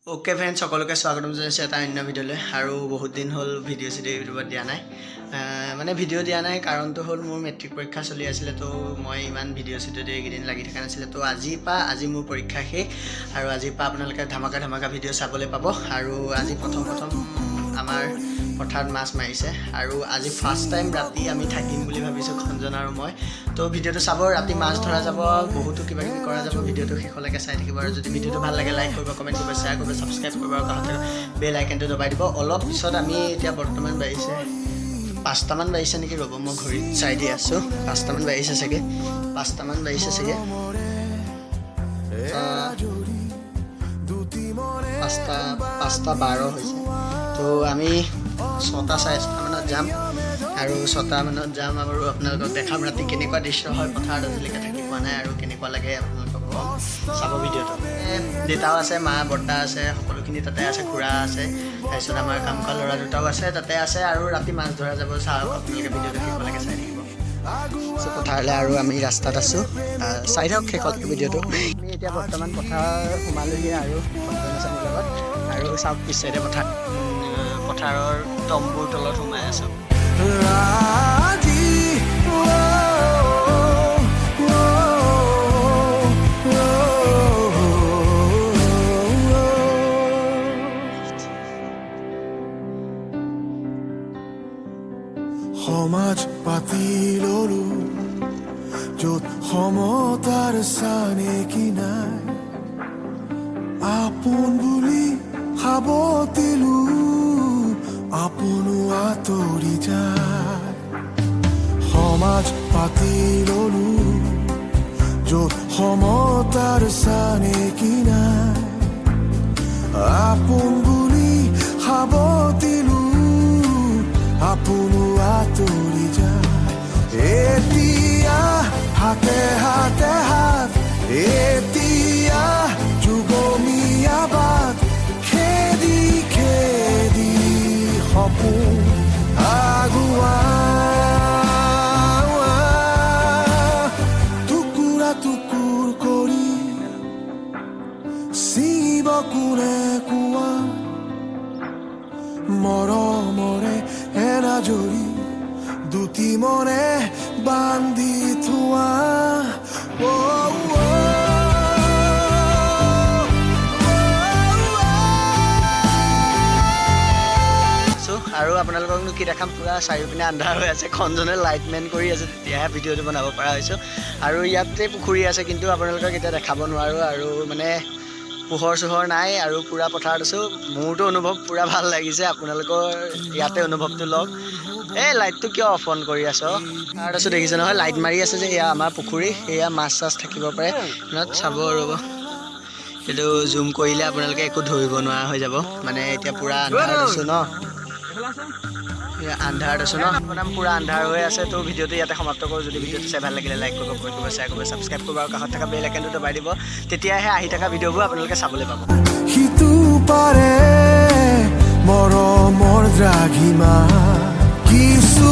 okay friends सकलोके स्वागतम जनाइছোঁ এটা অন্য ভিডিঅ'লৈ আৰু বহুত দিন হ'ল ভিডিঅ' ইউটিউবত দিয়া নাই মানে ভিডিঅ' দিয়া নাই কাৰণটো হ'ল মোৰ মেট্ৰিক পৰীক্ষা চলি আছিল তো মই ইমান ভিডিঅ' দি এইকেইদিন লাগি থকা নাছিল তো আজি মোৰ পৰীক্ষা শেষ আৰু আজিৰ পৰা আপোনালোকে ধামাকা ভিডিঅ' চাবলৈ পাব আৰু আজি প্ৰথম আমাৰ পথাৰত মাছ মাৰিছে আৰু আজি ফাৰ্ষ্ট টাইম ৰাতি আমি থাকিম বুলি ভাবিছোঁ খঞ্জন আৰু মই তো ভিডিঅ'টো চাব ৰাতি মাছ ধৰা যাব বহুতো কিবা কিবি কৰা যাব ভিডিঅ'টো শেষলৈকে চাই থাকিব আৰু যদি ভিডিঅ'টো ভাল লাগে লাইক কৰিব কমেণ্ট কৰিব শ্বেয়াৰ কৰিব ছাবস্ক্ৰাইব কৰিব আৰু কাষতে বেল আইকনটো দবাই দিব অলপ পিছত আমি এতিয়া বৰ্তমান বাজিছে 5টামান বাজিছে নেকি ৰ'ব মই ঘড়ীত চাই দি আছোঁ 5টামান বাজিছে চাগে 5টামান বাজিছে চাগে 5:12 হৈছে তো আমি 6:40 যাম আৰু 6 মানত যাম আৰু আপোনালোকক দেখাম ৰাতি কেনেকুৱা দৃশ্য হয় পথাৰত আজিলৈকে থাকি পোৱা নাই আৰু কেনেকুৱা লাগে আপোনালোকক কম চাব ভিডিঅ'টো দেউতাও আছে মা বৰ্তা আছে সকলোখিনি তাতে আছে খুৰা আছে তাৰপিছত আমাৰ কাম কৰা ল'ৰা দুটাও আছে তাতে আছে আৰু ৰাতি মাছ ধৰা যাব চাওক আপোনালোকে ভিডিঅ'টো শেষলৈকে চাই থাকিব পথাৰলৈ আৰু আমি ৰাস্তাত আছোঁ চাই থাকক শেষলৈকে ভিডিঅ'টো আমি এতিয়া বৰ্তমান পথাৰ সোমালোহি আৰু মোৰ লগত আৰু চাওক পিছেৰে পথাৰৰ তম্বুৰ তলত সোমাই আছোঁ সমাজ পাতি ললো য'ত সমতাৰ চানেকি নাই আপোন বুলি সাৱতিলো আপোনো আঁতৰি যায় সমাজ পাতি ললো য'ত সমতাৰ চানেকি নাই আপোন বুলি সাৱতিলো আপোনো আঁতৰি যায় এতিয়া হাতে হাত এতিয়া যুগমীয়া বাট খেদি সপোন আগুৱা টুকুৰ কৰি চিব কোনে কোৱা মৰমৰে এনাজৰি দুটি মনে বান্ধি থোৱা আৰু আপোনালোককনো কি দেখাম পুৰা চাৰিওপিনে আন্ধাৰ হৈ আছে খঞ্জনে লাইটমেন কৰি আছে তেতিয়াহে ভিডিঅ'টো বনাব পৰা হৈছোঁ আৰু ইয়াতে পুখুৰী আছে কিন্তু আপোনালোকক এতিয়া দেখাব নোৱাৰোঁ আৰু মানে পোহৰ নাই আৰু পুৰা পথাৰত আছোঁ মোৰতো অনুভৱ পুৰা ভাল লাগিছে আপোনালোকৰ ইয়াতে অনুভৱটো লওক এই লাইটটো কিয় অফ অন কৰি আছ তাৰ আছোঁ দেখিছে নহয় লাইট মাৰি আছে যে এয়া আমাৰ পুখুৰী সেয়া মাছ চাছ থাকিব পাৰে চাব ৰ'ব কিন্তু জুম কৰিলে আপোনালোকে একো ধৰিব নোৱাৰা হৈ যাব মানে এতিয়া পুৰা আন্ধাৰত আছোঁ ন আন্ধাৰত আছোঁ ন পুৰা আন্ধাৰ হৈ আছে তো ভিডিঅ'টো ইয়াতে সমাপ্ত কৰোঁ যদি ভিডিঅ'টো চাই ভাল লাগিলে লাইক কৰিব কমেণ্ট কৰিব শ্বেয়াৰ কৰিব ছাবস্ক্ৰাইব কৰিব আৰু কাষত থকা বেল আইকনটো দবাই দিব তেতিয়াহে আহি থকা ভিডিঅ'বোৰ আপোনালোকে চাবলৈ পাব সিটো পাৰে মৰমৰ দ্ৰাঘিমা কিছু